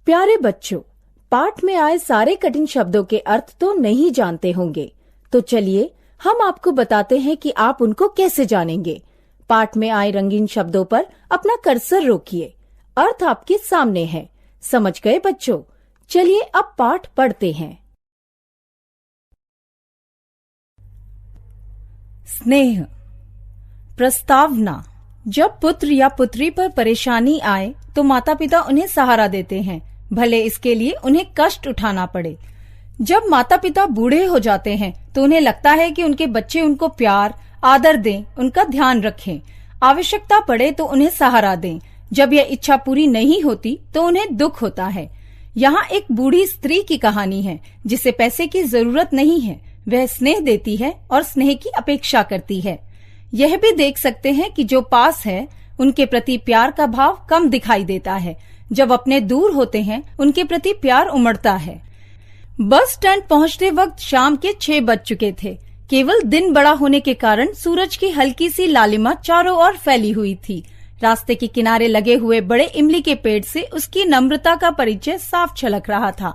प्यारे बच्चों, पाठ में आए सारे कठिन शब्दों के अर्थ तो नहीं जानते होंगे, तो चलिए हम आपको बताते हैं कि आप उनको कैसे जानेंगे। पाठ में आए रंगीन शब्दों पर अपना कर्सर रोकिए, अर्थ आपके सामने है। समझ गए बच्चों? चलिए अब पाठ पढ़ते हैं। स्नेह। प्रस्तावना। जब पुत्र या पुत्री पर परेशानी आए तो माता पिता उन्हें सहारा देते हैं, भले इसके लिए उन्हें कष्ट उठाना पड़े। जब माता पिता बूढ़े हो जाते हैं तो उन्हें लगता है कि उनके बच्चे उनको प्यार आदर दें, उनका ध्यान रखें, आवश्यकता पड़े तो उन्हें सहारा दें। जब यह इच्छा पूरी नहीं होती तो उन्हें दुख होता है। यहाँ एक बूढ़ी स्त्री की कहानी है जिसे पैसे की जरूरत नहीं है। वह स्नेह देती है और स्नेह की अपेक्षा करती है। यह भी देख सकते हैं कि जो पास है उनके प्रति प्यार का भाव कम दिखाई देता है। जब अपने दूर होते हैं उनके प्रति प्यार उमड़ता है। बस स्टैंड पहुंचते वक्त शाम के 6 बज चुके थे। केवल दिन बड़ा होने के कारण सूरज की हल्की सी लालिमा चारों ओर फैली हुई थी। रास्ते के किनारे लगे हुए बड़े इमली के पेड़ से उसकी नम्रता का परिचय साफ झलक रहा था।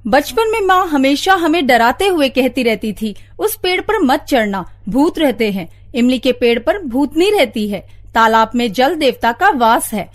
बचपन में माँ हमेशा हमें डराते हुए कहती रहती थी, उस पेड़ पर मत चढ़ना, भूत रहते हैं। इमली के पेड़ पर भूतनी रहती है, तालाब में जल देवता का वास है।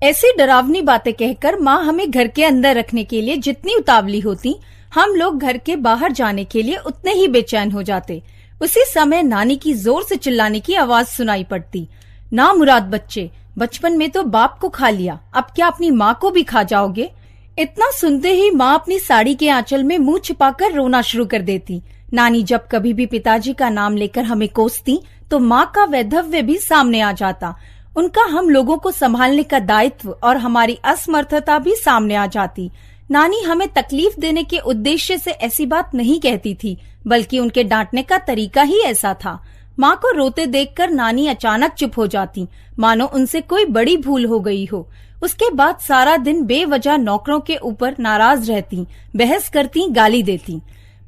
ऐसी डरावनी बातें कहकर माँ हमें घर के अंदर रखने के लिए जितनी उतावली होती, हम लोग घर के बाहर जाने के लिए उतने ही बेचैन हो जाते। उसी समय नानी की जोर से चिल्लाने की आवाज सुनाई पड़ती, ना मुराद बच्चे, बचपन में तो बाप को खा लिया, अब क्या अपनी माँ को भी खा जाओगे? इतना सुनते ही माँ अपनी साड़ी के आंचल में मुंह छिपाकर रोना शुरू कर देती। नानी जब कभी भी पिताजी का नाम लेकर हमें कोसती तो माँ का वैधव्य भी सामने आ जाता। उनका हम लोगों को संभालने का दायित्व और हमारी असमर्थता भी सामने आ जाती। नानी हमें तकलीफ देने के उद्देश्य से ऐसी बात नहीं कहती थी, बल्कि उनके डांटने का तरीका ही ऐसा था। माँ को रोते देखकर नानी अचानक चुप हो जाती, मानो उनसे कोई बड़ी भूल हो गई हो। उसके बाद सारा दिन बेवजह नौकरों के ऊपर नाराज रहती, बहस करती, गाली देती,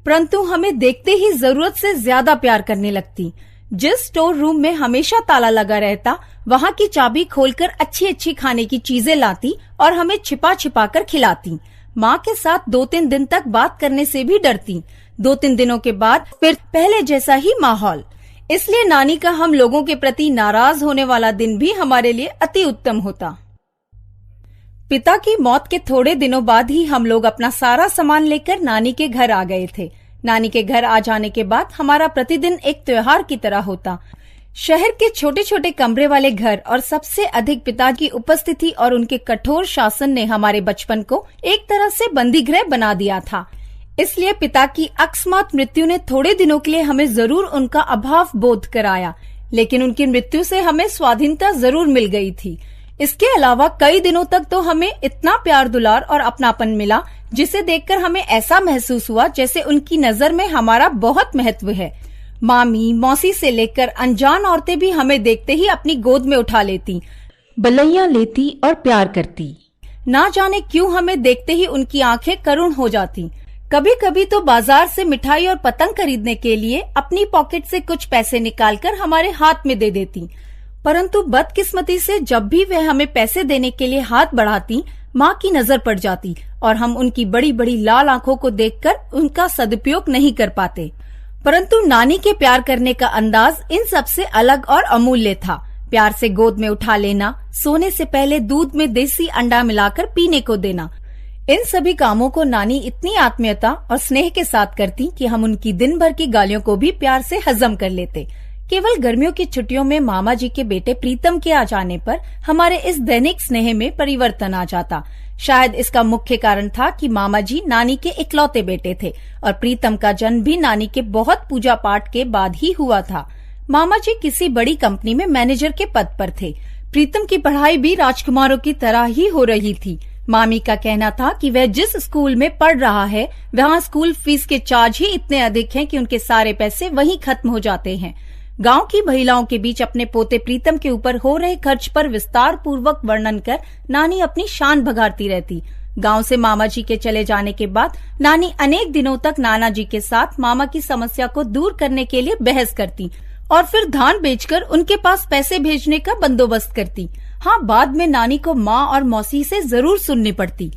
परंतु हमें देखते ही जरूरत से ज्यादा प्यार करने लगती। जिस स्टोर रूम में हमेशा ताला लगा रहता, वहाँ की चाबी खोलकर अच्छी अच्छी खाने की चीजें लाती और हमें छिपा छिपा कर खिलाती। माँ के साथ 2-3 दिन तक बात करने से भी डरती। 2-3 दिनों के बाद फिर पहले जैसा ही माहौल। इसलिए नानी का हम लोगों के प्रति नाराज होने वाला दिन भी हमारे लिए अति उत्तम होता। पिता की मौत के थोड़े दिनों बाद ही हम लोग अपना सारा सामान लेकर नानी के घर आ गए थे। नानी के घर आ जाने के बाद हमारा प्रतिदिन एक त्योहार की तरह होता। शहर के छोटे छोटे कमरे वाले घर और सबसे अधिक पिता की उपस्थिति और उनके कठोर शासन ने हमारे बचपन को एक तरह से बंदीगृह बना दिया था। इसलिए पिता की अकस्मात मृत्यु ने थोड़े दिनों के लिए हमें जरूर उनका अभाव बोध कराया, लेकिन उनकी मृत्यु से हमें स्वाधीनता जरूर मिल गई थी। इसके अलावा कई दिनों तक तो हमें इतना प्यार दुलार और अपनापन मिला, जिसे देखकर हमें ऐसा महसूस हुआ जैसे उनकी नजर में हमारा बहुत महत्व है। मामी मौसी से लेकर अनजान औरतें भी हमें देखते ही अपनी गोद में उठा लेती, बलैया लेती और प्यार करती। ना जाने क्यों हमें देखते ही उनकी आंखें करुण हो जाती। कभी कभी तो बाजार से मिठाई और पतंग खरीदने के लिए अपनी पॉकेट से कुछ पैसे निकालकर हमारे हाथ में दे देती, परंतु बदकिस्मती से जब भी वह हमें पैसे देने के लिए हाथ बढ़ाती, माँ की नजर पड़ जाती और हम उनकी बड़ी बड़ी लाल आंखों को देखकर उनका सदुपयोग नहीं कर पाते। परंतु नानी के प्यार करने का अंदाज इन सब से अलग और अमूल्य था। प्यार से गोद में उठा लेना, सोने से पहले दूध में देसी अंडा मिलाकर पीने को देना, इन सभी कामों को नानी इतनी आत्मीयता और स्नेह के साथ करती कि हम उनकी दिन भर की गालियों को भी प्यार से हजम कर लेते। केवल गर्मियों की छुट्टियों में मामा जी के बेटे प्रीतम के आ जाने पर हमारे इस दैनिक स्नेह में परिवर्तन आ जाता। शायद इसका मुख्य कारण था कि मामा जी नानी के इकलौते बेटे थे और प्रीतम का जन्म भी नानी के बहुत पूजा पाठ के बाद ही हुआ था। मामा जी किसी बड़ी कंपनी में मैनेजर के पद पर थे। प्रीतम की पढ़ाई भी राजकुमारों की तरह ही हो रही थी। मामी का कहना था कि वह जिस स्कूल में पढ़ रहा है वहाँ स्कूल फीस के चार्ज ही इतने अधिक हैं कि उनके सारे पैसे वहीं खत्म हो जाते हैं। गांव की महिलाओं के बीच अपने पोते प्रीतम के ऊपर हो रहे खर्च पर विस्तार पूर्वक वर्णन कर नानी अपनी शान भगाती रहती। गांव से मामा जी के चले जाने के बाद नानी अनेक दिनों तक नाना जी के साथ मामा की समस्या को दूर करने के लिए बहस करती और फिर धान बेचकर उनके पास पैसे भेजने का बंदोबस्त करती। हाँ, बाद में नानी को माँ और मौसी से जरूर सुननी पड़ती।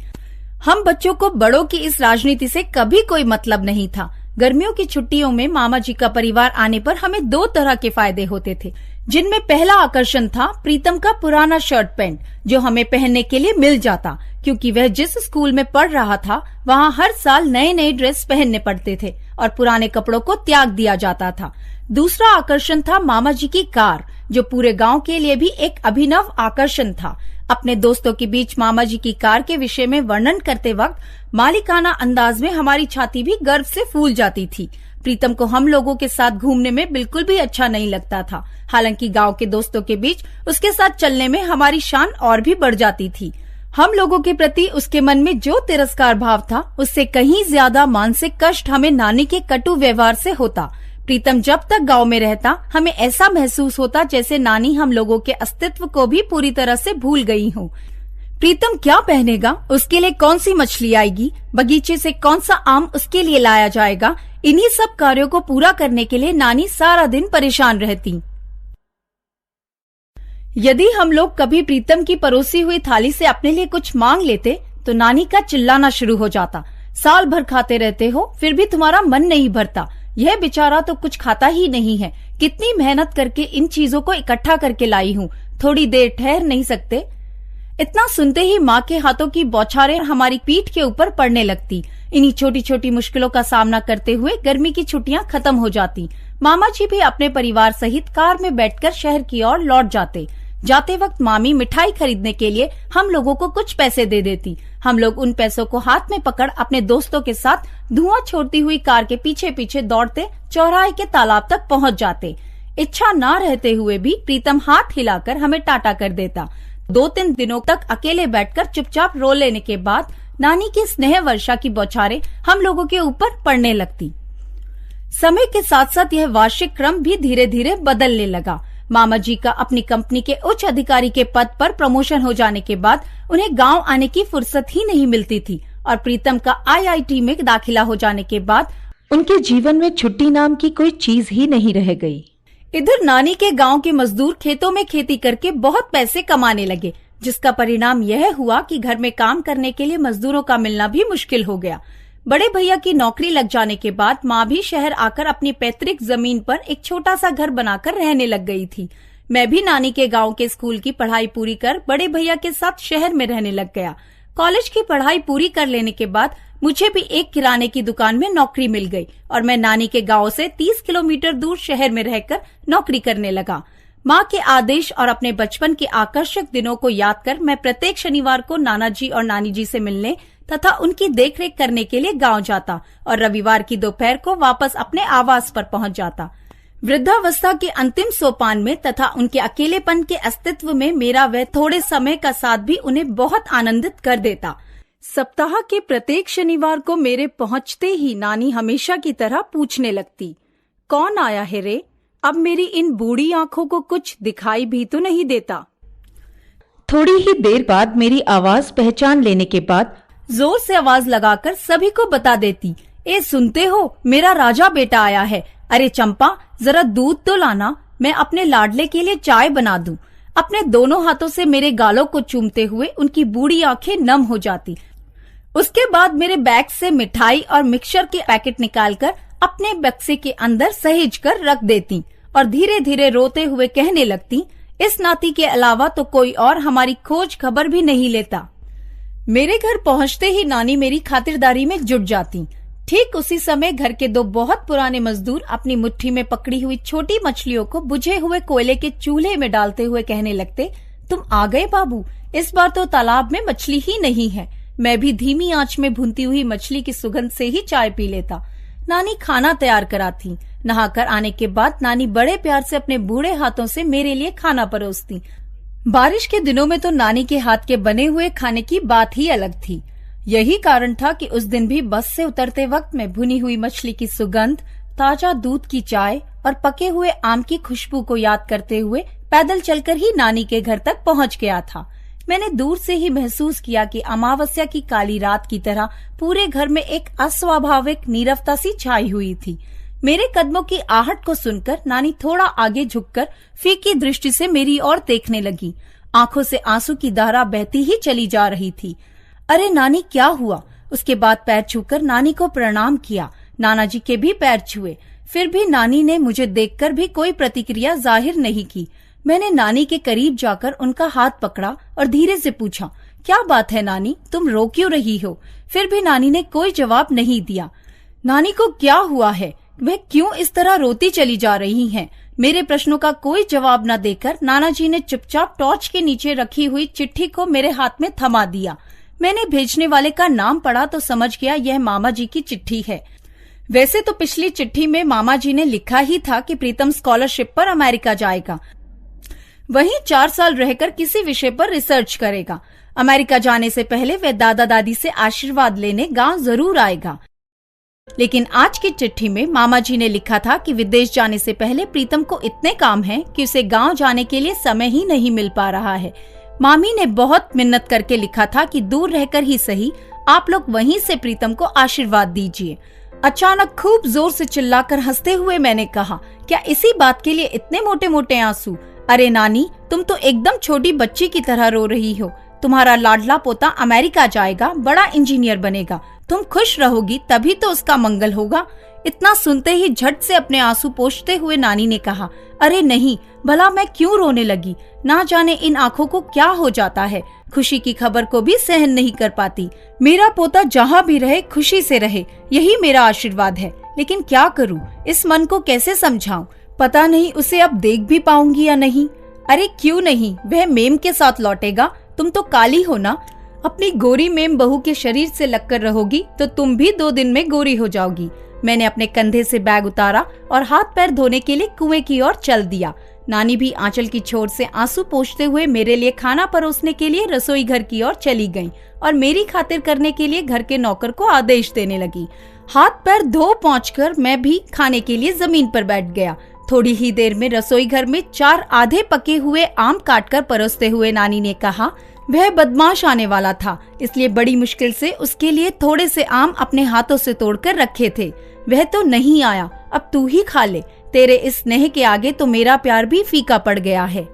हम बच्चों को बड़ों की इस राजनीति से कभी कोई मतलब नहीं था। गर्मियों की छुट्टियों में मामा जी का परिवार आने पर हमें दो तरह के फायदे होते थे, जिनमें पहला आकर्षण था प्रीतम का पुराना शर्ट पैंट, जो हमें पहनने के लिए मिल जाता, क्योंकि वह जिस स्कूल में पढ़ रहा था वहाँ हर साल नए नए ड्रेस पहनने पड़ते थे और पुराने कपड़ों को त्याग दिया जाता था। दूसरा आकर्षण था मामा जी की कार, जो पूरे गांव के लिए भी एक अभिनव आकर्षण था। अपने दोस्तों के बीच मामा जी की कार के विषय में वर्णन करते वक्त मालिकाना अंदाज में हमारी छाती भी गर्व से फूल जाती थी। प्रीतम को हम लोगों के साथ घूमने में बिल्कुल भी अच्छा नहीं लगता था। हालांकि गांव के दोस्तों के बीच उसके साथ चलने में हमारी शान और भी बढ़ जाती थी। हम लोगों के प्रति उसके मन में जो तिरस्कार भाव था, उससे कहीं ज्यादा मानसिक कष्ट हमें नानी के कटु व्यवहार से होता। प्रीतम जब तक गांव में रहता, हमें ऐसा महसूस होता जैसे नानी हम लोगों के अस्तित्व को भी पूरी तरह से भूल गई हो। प्रीतम क्या पहनेगा, उसके लिए कौन सी मछली आएगी, बगीचे से कौन सा आम उसके लिए लाया जाएगा, इन्हीं सब कार्यों को पूरा करने के लिए नानी सारा दिन परेशान रहती। यदि हम लोग कभी प्रीतम की परोसी हुई थाली से अपने लिए कुछ मांग लेते तो नानी का चिल्लाना शुरू हो जाता। साल भर खाते रहते हो, फिर भी तुम्हारा मन नहीं भरता। यह बेचारा तो कुछ खाता ही नहीं है। कितनी मेहनत करके इन चीजों को इकट्ठा करके लाई हूँ, थोड़ी देर ठहर नहीं सकते? इतना सुनते ही माँ के हाथों की बौछारें हमारी पीठ के ऊपर पड़ने लगती। इन्हीं छोटी छोटी मुश्किलों का सामना करते हुए गर्मी की छुट्टियां खत्म हो जाती। मामा जी भी अपने परिवार सहित कार में बैठकर शहर की ओर लौट जाते। जाते वक्त मामी मिठाई खरीदने के लिए हम लोगों को कुछ पैसे दे देती। हम लोग उन पैसों को हाथ में पकड़ अपने दोस्तों के साथ धुआं छोड़ती हुई कार के पीछे पीछे दौड़ते चौराहे के तालाब तक पहुंच जाते। इच्छा ना रहते हुए भी प्रीतम हाथ हिलाकर हमें टाटा कर देता। 2-3 दिनों तक अकेले बैठकर चुपचाप रो लेने के बाद नानी की स्नेह वर्षा की बौछारें हम लोगों के ऊपर पड़ने लगती। समय के साथ साथ यह वार्षिक क्रम भी धीरे धीरे बदलने लगा। मामा जी का अपनी कंपनी के उच्च अधिकारी के पद पर प्रमोशन हो जाने के बाद उन्हें गांव आने की फुर्सत ही नहीं मिलती थी और प्रीतम का IIT में दाखिला हो जाने के बाद उनके जीवन में छुट्टी नाम की कोई चीज ही नहीं रह गई। इधर नानी के गांव के मजदूर खेतों में खेती करके बहुत पैसे कमाने लगे, जिसका परिणाम यह हुआ कि घर में काम करने के लिए मजदूरों का मिलना भी मुश्किल हो गया। बड़े भैया की नौकरी लग जाने के बाद माँ भी शहर आकर अपनी पैतृक जमीन पर एक छोटा सा घर बनाकर रहने लग गई थी। मैं भी नानी के गांव के स्कूल की पढ़ाई पूरी कर बड़े भैया के साथ शहर में रहने लग गया। कॉलेज की पढ़ाई पूरी कर लेने के बाद मुझे भी एक किराने की दुकान में नौकरी मिल गई और मैं नानी के गांव से 30 किलोमीटर दूर शहर में रहकर नौकरी करने लगा। माँ के आदेश और अपने बचपन के आकर्षक दिनों को याद कर मैं प्रत्येक शनिवार को नाना जी और नानी जी से मिलने तथा उनकी देखरेख करने के लिए गांव जाता और रविवार की दोपहर को वापस अपने आवास पर पहुंच जाता। वृद्धावस्था के अंतिम सोपान में तथा उनके अकेलेपन के अस्तित्व में मेरा वह थोड़े समय का साथ भी उन्हें बहुत आनंदित कर देता। सप्ताह के प्रत्येक शनिवार को मेरे पहुंचते ही नानी हमेशा की तरह पूछने लगती, कौन आया है रे? अब मेरी इन बूढ़ी आंखों को कुछ दिखाई भी तो नहीं देता। थोड़ी ही देर बाद मेरी आवाज पहचान लेने के बाद जोर से आवाज लगाकर सभी को बता देती, ए सुनते हो, मेरा राजा बेटा आया है। अरे चंपा, जरा दूध तो लाना, मैं अपने लाडले के लिए चाय बना दूं। अपने दोनों हाथों से मेरे गालों को चूमते हुए उनकी बूढ़ी आंखें नम हो जाती। उसके बाद मेरे बैग से मिठाई और मिक्सचर के पैकेट निकालकर अपने बक्से के अंदर सहेज कर रख देती और धीरे धीरे रोते हुए कहने लगती, इस नाती के अलावा तो कोई और हमारी खोज खबर भी नहीं लेता। मेरे घर पहुंचते ही नानी मेरी खातिरदारी में जुट जाती। ठीक उसी समय घर के दो बहुत पुराने मजदूर अपनी मुट्ठी में पकड़ी हुई छोटी मछलियों को बुझे हुए कोयले के चूल्हे में डालते हुए कहने लगते, तुम आ गए बाबू, इस बार तो तालाब में मछली ही नहीं है। मैं भी धीमी आंच में भुनती हुई मछली की सुगंध से ही चाय पी लेता। नानी खाना तैयार कराती। नहाकर आने के बाद नानी बड़े प्यार से अपने बूढ़े हाथों से मेरे लिए खाना परोसती। बारिश के दिनों में तो नानी के हाथ के बने हुए खाने की बात ही अलग थी। यही कारण था कि उस दिन भी बस से उतरते वक्त मैं भुनी हुई मछली की सुगंध, ताजा दूध की चाय और पके हुए आम की खुशबू को याद करते हुए पैदल चलकर ही नानी के घर तक पहुंच गया था। मैंने दूर से ही महसूस किया कि अमावस्या की काली रात की तरह पूरे घर में एक अस्वाभाविक नीरवता सी छाई हुई थी। मेरे कदमों की आहट को सुनकर नानी थोड़ा आगे झुककर फीकी दृष्टि से मेरी ओर देखने लगी। आंखों से आंसू की धारा बहती ही चली जा रही थी। अरे नानी क्या हुआ? उसके बाद पैर छूकर नानी को प्रणाम किया। नाना जी के भी पैर छुए। फिर भी नानी ने मुझे देखकर भी कोई प्रतिक्रिया जाहिर नहीं की। मैंने नानी के करीब जाकर उनका हाथ पकड़ा और धीरे से पूछा, क्या बात है नानी, तुम रो क्यों रही हो? फिर भी नानी ने कोई जवाब नहीं दिया। नानी को क्या हुआ है? वह क्यों इस तरह रोती चली जा रही हैं? मेरे प्रश्नों का कोई जवाब न देकर नाना जी ने चुपचाप टॉर्च के नीचे रखी हुई चिट्ठी को मेरे हाथ में थमा दिया। मैंने भेजने वाले का नाम पढ़ा तो समझ गया यह मामा जी की चिट्ठी है। वैसे तो पिछली चिट्ठी में मामा जी ने लिखा ही था कि प्रीतम स्कॉलरशिप पर अमेरिका जाएगा, वहीं 4 साल रहकर किसी विषय पर रिसर्च करेगा। अमेरिका जाने से पहले वह दादा दादी से आशीर्वाद लेने गांव जरूर आएगा। लेकिन आज की चिट्ठी में मामा जी ने लिखा था कि विदेश जाने से पहले प्रीतम को इतने काम हैं कि उसे गांव जाने के लिए समय ही नहीं मिल पा रहा है। मामी ने बहुत मिन्नत करके लिखा था कि दूर रहकर ही सही आप लोग वहीं से प्रीतम को आशीर्वाद दीजिए। अचानक खूब जोर से चिल्लाकर हंसते हुए मैंने कहा, क्या इसी बात के लिए इतने मोटे मोटे आंसू? अरे नानी, तुम तो एकदम छोटी बच्ची की तरह रो रही हो। तुम्हारा लाडला पोता अमेरिका जाएगा, बड़ा इंजीनियर बनेगा। तुम खुश रहोगी तभी तो उसका मंगल होगा। इतना सुनते ही झट से अपने आंसू पोंछते हुए नानी ने कहा, अरे नहीं, भला मैं क्यों रोने लगी? ना जाने इन आंखों को क्या हो जाता है, खुशी की खबर को भी सहन नहीं कर पाती। मेरा पोता जहाँ भी रहे खुशी से रहे, यही मेरा आशीर्वाद है। लेकिन क्या करूँ, इस मन को कैसे समझाऊं? पता नहीं उसे अब देख भी पाऊंगी या नहीं। अरे क्यों नहीं, वह मेम के साथ लौटेगा। तुम तो काली हो ना, अपनी गोरी मेम बहू के शरीर से लगकर रहोगी तो तुम भी 2 दिन में गोरी हो जाओगी। मैंने अपने कंधे से बैग उतारा और हाथ पैर धोने के लिए कुएं की ओर चल दिया। नानी भी आंचल की छोर से आंसू पोंछते हुए मेरे लिए खाना परोसने के लिए रसोई घर की ओर चली गईं और मेरी खातिर करने के लिए घर के नौकर को आदेश देने लगी। हाथ पैर धो पहुंचकर मैं भी खाने के लिए जमीन पर बैठ गया। थोड़ी ही देर में रसोई घर में 4 आधे पके हुए आम काटकर परोसते हुए नानी ने कहा, वह बदमाश आने वाला था, इसलिए बड़ी मुश्किल से उसके लिए थोड़े से आम अपने हाथों से तोड़कर रखे थे। वह तो नहीं आया, अब तू ही खा ले। तेरे इस स्नेह के आगे तो मेरा प्यार भी फीका पड़ गया है।